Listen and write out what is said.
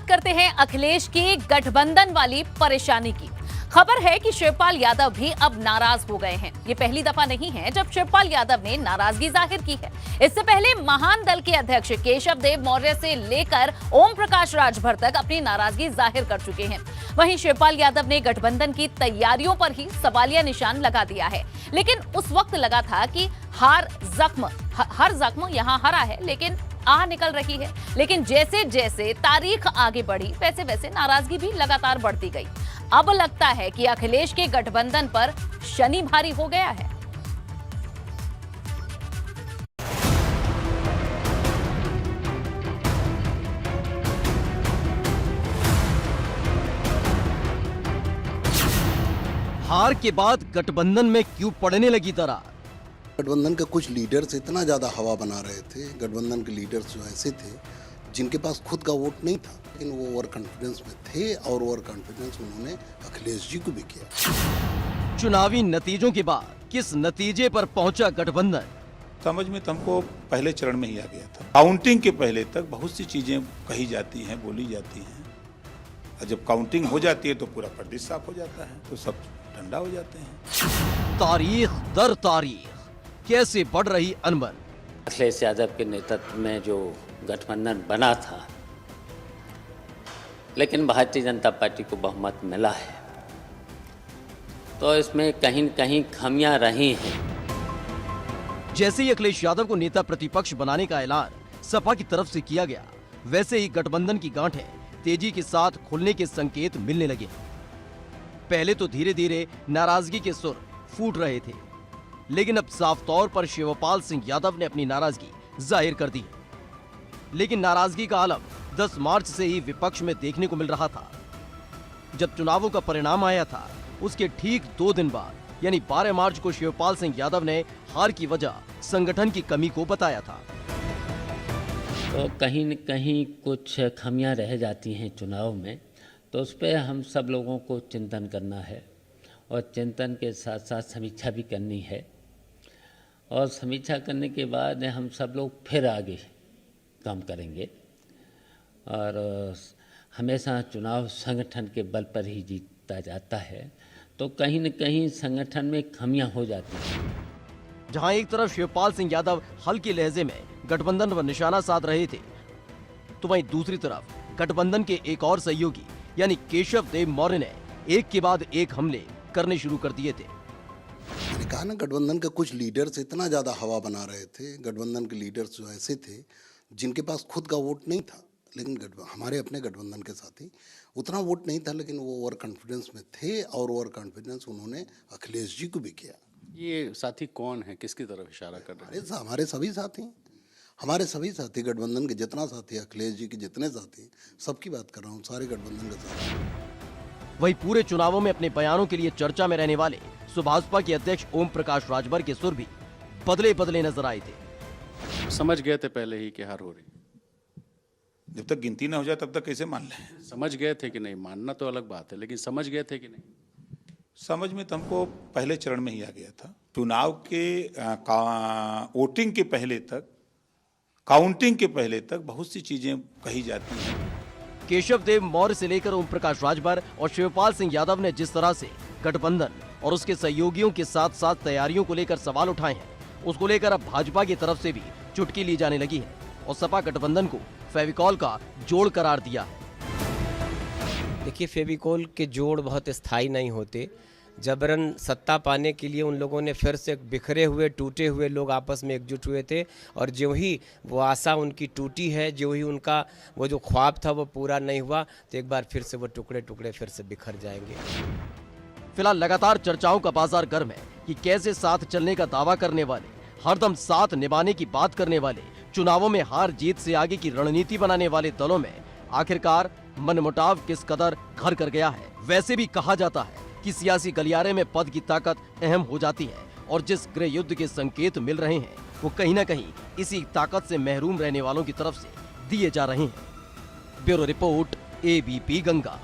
बात करते हैं अखिलेश की गठबंधन वाली परेशानी की। खबर है कि शिवपाल यादव भी अब नाराज हो गए हैं। ये पहली दफा नहीं है जब शिवपाल यादव ने नाराजगी जाहिर की है। इससे पहले महान दल के अध्यक्ष केशव देव मौर्य से लेकर ओम प्रकाश राजभर तक अपनी नाराजगी जाहिर कर चुके हैं। वहीं शिवपाल यादव ने गठबंधन की तैयारियों पर ही सवालिया निशान लगा दिया है। लेकिन उस वक्त लगा था कि हर जख्म यहां हरा है, लेकिन आह निकल रही है। लेकिन जैसे जैसे तारीख आगे बढ़ी वैसे वैसे नाराजगी भी लगातार बढ़ती गई। अब लगता है कि अखिलेश के गठबंधन पर शनि भारी हो गया है। हार के बाद गठबंधन में क्यों पड़ने लगी दरार? गठबंधन के कुछ लीडर्स इतना ज़्यादा हवा बना रहे थे। गठबंधन के लीडर्स जो ऐसे थे जिनके पास खुद का वोट नहीं था, लेकिन वो ओवर कॉन्फिडेंस में थे और ओवर कॉन्फिडेंस उन्होंने अखिलेश जी को भी किया। चुनावी नतीजों के बाद किस नतीजे पर पहुंचा गठबंधन? समझ में तुमको पहले चरण में ही आ गया था। काउंटिंग के पहले तक बहुत सी चीजें कही जाती हैं, बोली जाती हैं, और जब काउंटिंग हो जाती है तो पूरा प्रदेश साफ हो जाता है, तो सब ठंडा हो जाते हैं। तारीख दर तारीख कैसे बढ़ रही अनबन? अखिलेश यादव के नेतृत्व में जो गठबंधन बना था, लेकिन भारतीय जनता पार्टी को बहुमत मिला है, तो इसमें कहीं न कहीं खामियां रही हैं। जैसे ही अखिलेश यादव को नेता प्रतिपक्ष बनाने का ऐलान सपा की तरफ से किया गया, वैसे ही गठबंधन की गांठें तेजी के साथ खुलने के संकेत मिलने लगे। पहले तो धीरे धीरे नाराजगी के सुर फूट रहे थे, लेकिन अब साफ तौर पर शिवपाल सिंह यादव ने अपनी नाराजगी जाहिर कर दी। लेकिन नाराजगी का आलम 10 मार्च से ही विपक्ष में देखने को मिल रहा था। जब चुनावों का परिणाम आया था, उसके ठीक 2 दिन बाद यानी 12 मार्च को शिवपाल सिंह यादव ने हार की वजह संगठन की कमी को बताया था। तो कहीं न कहीं कुछ खामियां रह जाती हैं चुनाव में, तो उस पर हम सब लोगों को चिंतन करना है और चिंतन के साथ साथ समीक्षा भी करनी है। और समीक्षा करने के बाद हम सब लोग फिर आगे काम करेंगे। और हमेशा चुनाव संगठन के बल पर ही जीता जाता है, तो कहीं न कहीं संगठन में खामियां हो जाती हैं। जहां एक तरफ शिवपाल सिंह यादव हल्के लहजे में गठबंधन पर निशाना साध रहे थे, तो वहीं दूसरी तरफ गठबंधन के एक और सहयोगी यानी केशव देव मौर्य ने एक के बाद एक हमले करने शुरू कर दिए थे। मैंने कहा ना, गठबंधन के कुछ लीडर्स इतना ज़्यादा हवा बना रहे थे। गठबंधन के लीडर्स जो ऐसे थे जिनके पास खुद का वोट नहीं था, लेकिन हमारे अपने गठबंधन के साथी उतना वोट नहीं था, लेकिन वो ओवर कॉन्फिडेंस में थे और ओवर कॉन्फिडेंस उन्होंने अखिलेश जी को भी किया। ये साथी कौन है, किसकी तरफ इशारा कर रहे हैं? हमारे सभी साथी गठबंधन के जितना साथी, अखिलेश जी के जितने साथी, सबकी बात कर रहा हूँ, सारे गठबंधन के साथी। वही पूरे चुनावों में अपने बयानों के लिए चर्चा में रहने वाले सुभाषपा के अध्यक्ष ओम प्रकाश राजभर के सुर भी बदले बदले नजर आए थे। समझ गए थे पहले ही कि हार हो रही? जब तक गिनती ना हो जाए तब तक कैसे मान लें? समझ गए थे कि नहीं? मानना तो अलग बात है, लेकिन समझ गए थे कि नहीं? समझ में तुमको पहले चरण में ही आ गया था। चुनाव के वोटिंग के पहले तक, काउंटिंग के पहले तक बहुत सी चीजें कही जाती हैं। केशव देव मौर्य से लेकर ओम प्रकाश राजभर और शिवपाल सिंह यादव ने जिस तरह से गठबंधन और उसके सहयोगियों के साथ साथ तैयारियों को लेकर सवाल उठाए हैं, उसको लेकर अब भाजपा की तरफ से भी चुटकी ली जाने लगी है और सपा गठबंधन को फेविकॉल का जोड़ करार दिया है। देखिए, फेविकॉल के जोड़ बहुत स्थायी नहीं होते। जबरन सत्ता पाने के लिए उन लोगों ने फिर से बिखरे हुए, टूटे हुए लोग आपस में एकजुट हुए थे, और जो ही वो आशा उनकी टूटी है, जो ही उनका वो जो ख्वाब था वो पूरा नहीं हुआ, तो एक बार फिर से वो टुकड़े टुकड़े फिर से बिखर जाएंगे। फिलहाल लगातार चर्चाओं का बाजार गर्म है कि कैसे साथ चलने का दावा करने वाले, हरदम साथ निभाने की बात करने वाले, चुनावों में हार जीत से आगे की रणनीति बनाने वाले दलों में आखिरकार मनमुटाव किस कदर घर कर गया है। वैसे भी कहा जाता है कि सियासी गलियारे में पद की ताकत अहम हो जाती है, और जिस गृह युद्ध के संकेत मिल रहे हैं वो कहीं न कहीं इसी ताकत से महरूम रहने वालों की तरफ से दिए जा रहे हैं। Bureau report, ABP Ganga.